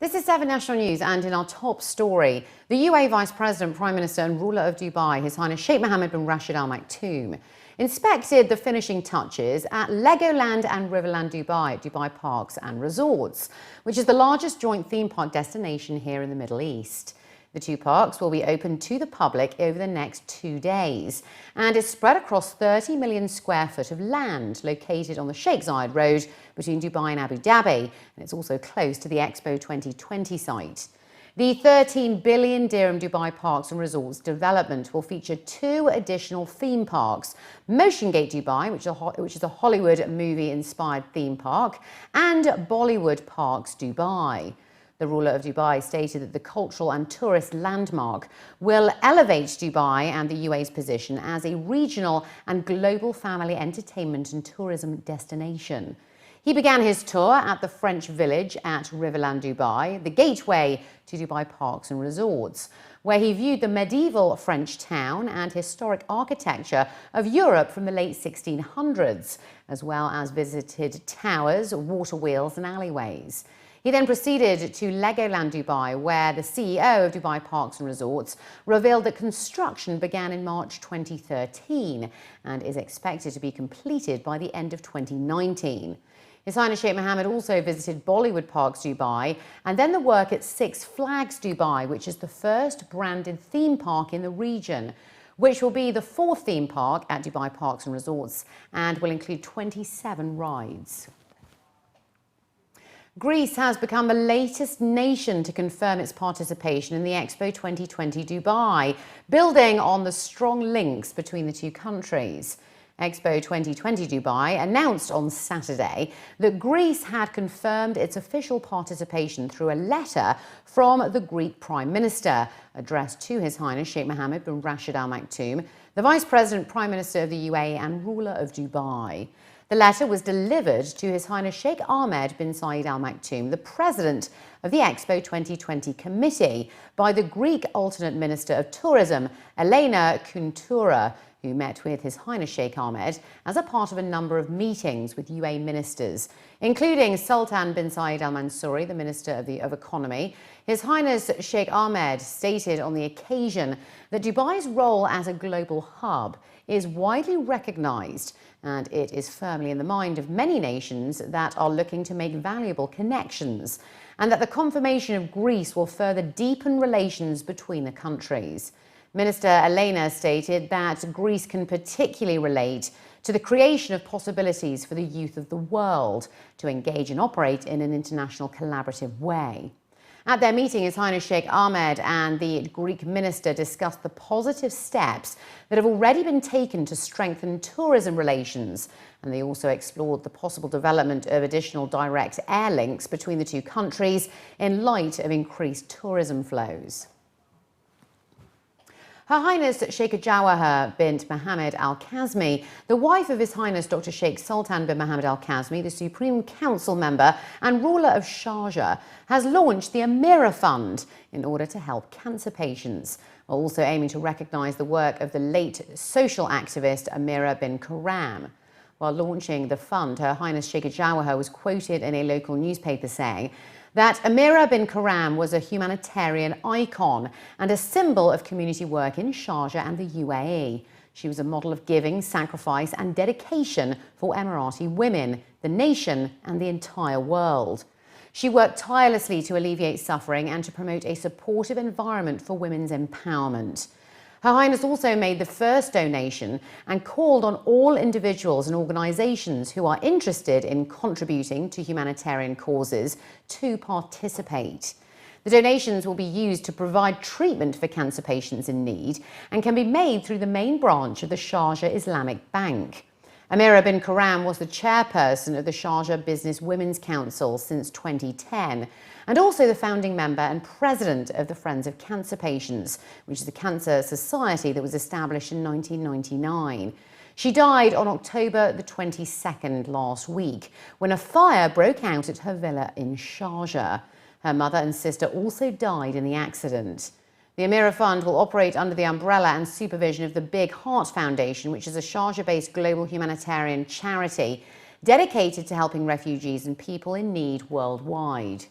This is 7 National News, and in our top story, the UAE Vice President, Prime Minister and ruler of Dubai, His Highness Sheikh Mohammed bin Rashid Al Maktoum, inspected the finishing touches at Legoland and Riverland Dubai, Dubai Parks and Resorts, which is the largest joint theme park destination here in the Middle East. The two parks will be open to the public over the next 2 days and is spread across 30 million square foot of land located on the Sheikh Zayed Road between Dubai and Abu Dhabi, and it's also close to the Expo 2020 site. The 13 billion dirham Dubai Parks and Resorts development will feature 2 additional theme parks, Motion Gate Dubai, which is a Hollywood movie-inspired theme park, and Bollywood Parks Dubai. The ruler of Dubai stated that the cultural and tourist landmark will elevate Dubai and the UAE's position as a regional and global family entertainment and tourism destination. He began his tour at the French village at Riverland Dubai, the gateway to Dubai Parks and Resorts, where he viewed the medieval French town and historic architecture of Europe from the late 1600s, as well as visited towers, water wheels and alleyways. He then proceeded to Legoland Dubai, where the CEO of Dubai Parks and Resorts revealed that construction began in March 2013 and is expected to be completed by the end of 2019. His Highness Sheikh Mohammed also visited Bollywood Parks Dubai and then the work at Six Flags Dubai, which is the first branded theme park in the region, which will be the 4th theme park at Dubai Parks and Resorts and will include 27 rides. Greece has become the latest nation to confirm its participation in the Expo 2020 Dubai, building on the strong links between the two countries. Expo 2020 Dubai announced on Saturday that Greece had confirmed its official participation through a letter from the Greek Prime Minister, addressed to His Highness Sheikh Mohammed bin Rashid Al Maktoum, the Vice President, Prime Minister of the UAE and ruler of Dubai. The letter was delivered to His Highness Sheikh Ahmed bin Saeed Al Maktoum, the President of the Expo 2020 Committee, by the Greek Alternate Minister of Tourism, Elena Kountoura, who met with His Highness Sheikh Ahmed as a part of a number of meetings with UAE ministers, including Sultan bin Saeed Al Mansouri, the Minister of Economy. His Highness Sheikh Ahmed stated on the occasion that Dubai's role as a global hub is widely recognized, and it is firmly in the mind of many nations that are looking to make valuable connections, and that the confirmation of Greece will further deepen relations between the countries. Minister Elena stated that Greece can particularly relate to the creation of possibilities for the youth of the world to engage and operate in an international collaborative way. At their meeting, His Highness Sheikh Ahmed and the Greek minister discussed the positive steps that have already been taken to strengthen tourism relations, and they also explored the possible development of additional direct air links between the two countries in light of increased tourism flows. Her Highness Sheikha Jawaher bint Mohammed Al Kazmi, the wife of His Highness Dr. Sheikh Sultan bin Mohammed Al Kazmi, the Supreme Council member and ruler of Sharjah, has launched the Amira Fund in order to help cancer patients, while also aiming to recognise the work of the late social activist Amira bin Karam. While launching the fund, Her Highness Sheikha Jawaher was quoted in a local newspaper saying that Amira bin Karam was a humanitarian icon and a symbol of community work in Sharjah and the UAE. She was a model of giving, sacrifice and dedication for Emirati women, the nation and the entire world. She worked tirelessly to alleviate suffering and to promote a supportive environment for women's empowerment. Her Highness also made the first donation and called on all individuals and organisations who are interested in contributing to humanitarian causes to participate. The donations will be used to provide treatment for cancer patients in need and can be made through the main branch of the Sharjah Islamic Bank. Amira bin Karam was the chairperson of the Sharjah Business Women's Council since 2010 and also the founding member and president of the Friends of Cancer Patients, which is a cancer society that was established in 1999. She died on October the 22nd last week when a fire broke out at her villa in Sharjah. Her mother and sister also died in the accident. The Amira Fund will operate under the umbrella and supervision of the Big Heart Foundation, which is a Sharjah-based global humanitarian charity dedicated to helping refugees and people in need worldwide.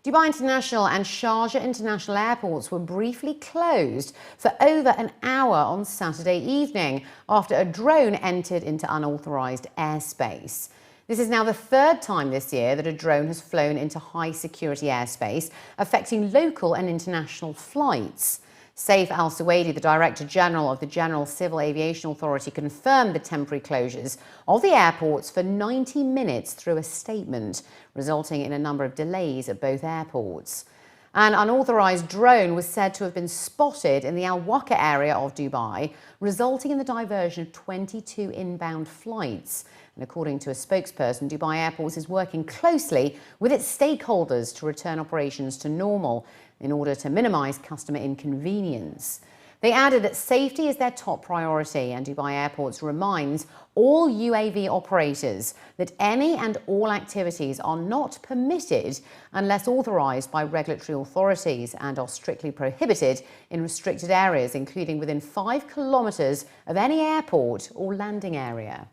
Dubai International and Sharjah International airports were briefly closed for over an hour on Saturday evening after a drone entered into unauthorized airspace. This is now the third time this year that a drone has flown into high-security airspace, affecting local and international flights. Saif Al-Suwaidi, the Director General of the General Civil Aviation Authority, confirmed the temporary closures of the airports for 90 minutes through a statement, resulting in a number of delays at both airports. An unauthorized drone was said to have been spotted in the Al Waqqa area of Dubai, resulting in the diversion of 22 inbound flights. And according to a spokesperson, Dubai Airports is working closely with its stakeholders to return operations to normal in order to minimize customer inconvenience. They added that safety is their top priority, and Dubai Airports reminds all UAV operators that any and all activities are not permitted unless authorized by regulatory authorities and are strictly prohibited in restricted areas, including within 5 kilometers of any airport or landing area.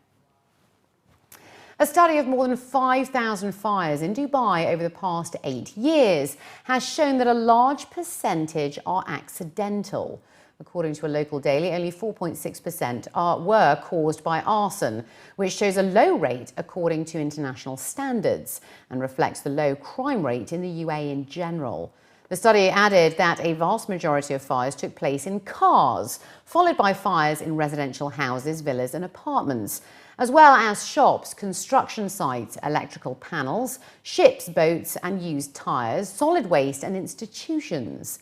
A study of more than 5,000 fires in Dubai over the past 8 years has shown that a large percentage are accidental. According to a local daily, only 4.6% were caused by arson, which shows a low rate according to international standards and reflects the low crime rate in the UAE in general. The study added that a vast majority of fires took place in cars, followed by fires in residential houses, villas and apartments, as well as shops, construction sites, electrical panels, ships, boats and used tyres, solid waste and institutions.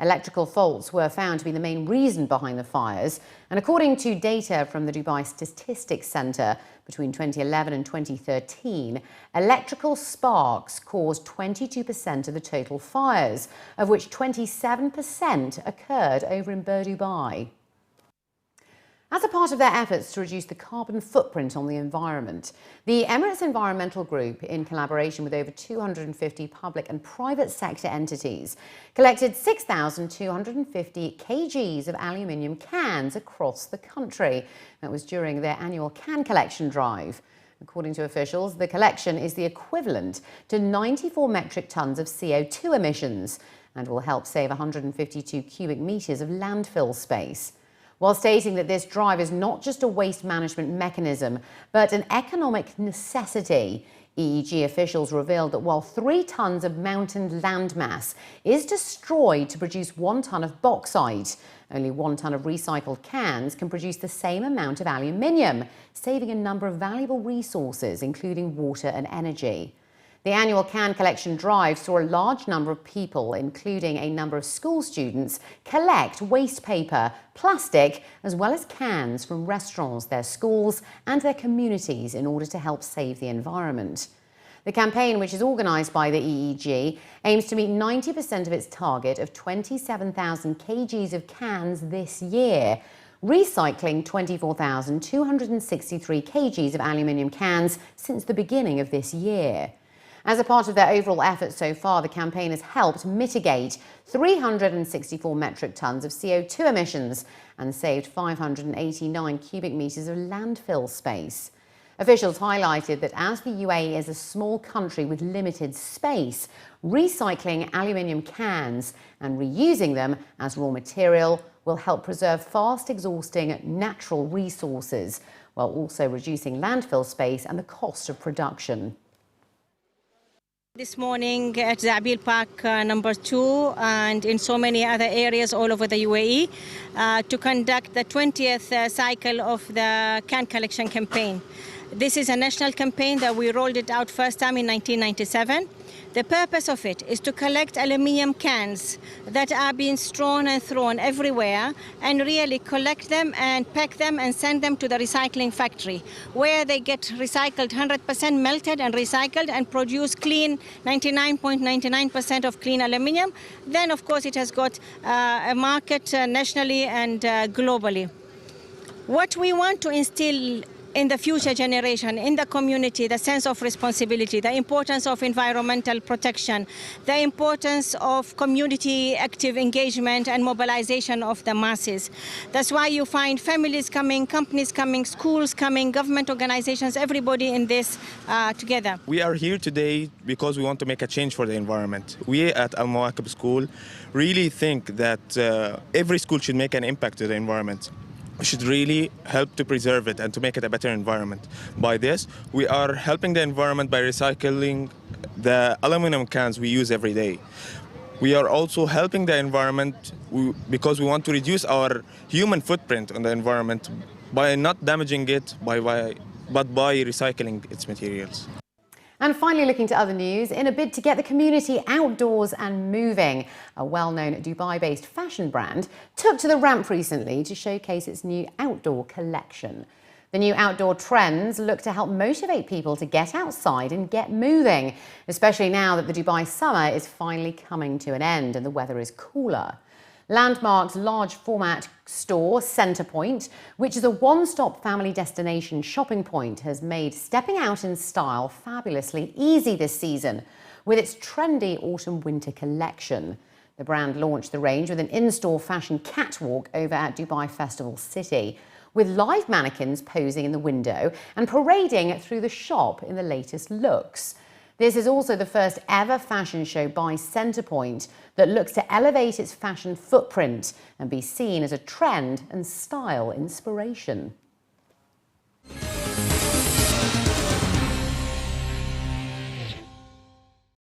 Electrical faults were found to be the main reason behind the fires, and according to data from the Dubai Statistics Centre, between 2011 and 2013, electrical sparks caused 22% of the total fires, of which 27% occurred over in Dubai. As a part of their efforts to reduce the carbon footprint on the environment, the Emirates Environmental Group, in collaboration with over 250 public and private sector entities, collected 6,250 kgs of aluminium cans across the country. That was during their annual can collection drive. According to officials, the collection is the equivalent to 94 metric tons of CO2 emissions and will help save 152 cubic meters of landfill space. While stating that this drive is not just a waste management mechanism, but an economic necessity, EEG officials revealed that while 3 tons of mountain landmass is destroyed to produce 1 ton of bauxite, only 1 ton of recycled cans can produce the same amount of aluminium, saving a number of valuable resources, including water and energy. The annual can collection drive saw a large number of people, including a number of school students, collect waste paper, plastic, as well as cans from restaurants, their schools and their communities in order to help save the environment. The campaign, which is organised by the EEG, aims to meet 90% of its target of 27,000 kgs of cans this year, recycling 24,263 kgs of aluminium cans since the beginning of this year. As a part of their overall efforts so far, the campaign has helped mitigate 364 metric tons of CO2 emissions and saved 589 cubic meters of landfill space. Officials highlighted that as the UAE is a small country with limited space, recycling aluminium cans and reusing them as raw material will help preserve fast-exhausting natural resources, while also reducing landfill space and the cost of production. This morning at Zabil Park number 2 and in so many other areas all over the UAE to conduct the 20th cycle of the can collection campaign. This is a national campaign that we rolled it out first time in 1997. The purpose of it is to collect aluminium cans that are being strewn and thrown everywhere and really collect them and pack them and send them to the recycling factory where they get recycled 100% melted and recycled and produce clean 99.99% of clean aluminium. Then of course it has got a market nationally and globally. What we want to instill in the future generation, in the community, the sense of responsibility, the importance of environmental protection, the importance of community active engagement and mobilization of the masses. That's why you find families coming, companies coming, schools coming, government organizations, everybody in this together. We are here today because we want to make a change for the environment. We at Al Mawakib School really think that every school should make an impact to the environment. We should really help to preserve it and to make it a better environment. By this, we are helping the environment by recycling the aluminum cans we use every day. We are also helping the environment because we want to reduce our human footprint on the environment by not damaging it, but by recycling its materials. And finally, looking to other news, in a bid to get the community outdoors and moving, a well-known Dubai-based fashion brand took to the ramp recently to showcase its new outdoor collection. The new outdoor trends look to help motivate people to get outside and get moving, especially now that the Dubai summer is finally coming to an end and the weather is cooler. Landmark's large format store, Centrepoint, which is a one-stop family destination shopping point, has made stepping out in style fabulously easy this season with its trendy autumn-winter collection. The brand launched the range with an in-store fashion catwalk over at Dubai Festival City, with live mannequins posing in the window and parading through the shop in the latest looks. This is also the first ever fashion show by Centrepoint that looks to elevate its fashion footprint and be seen as a trend and style inspiration.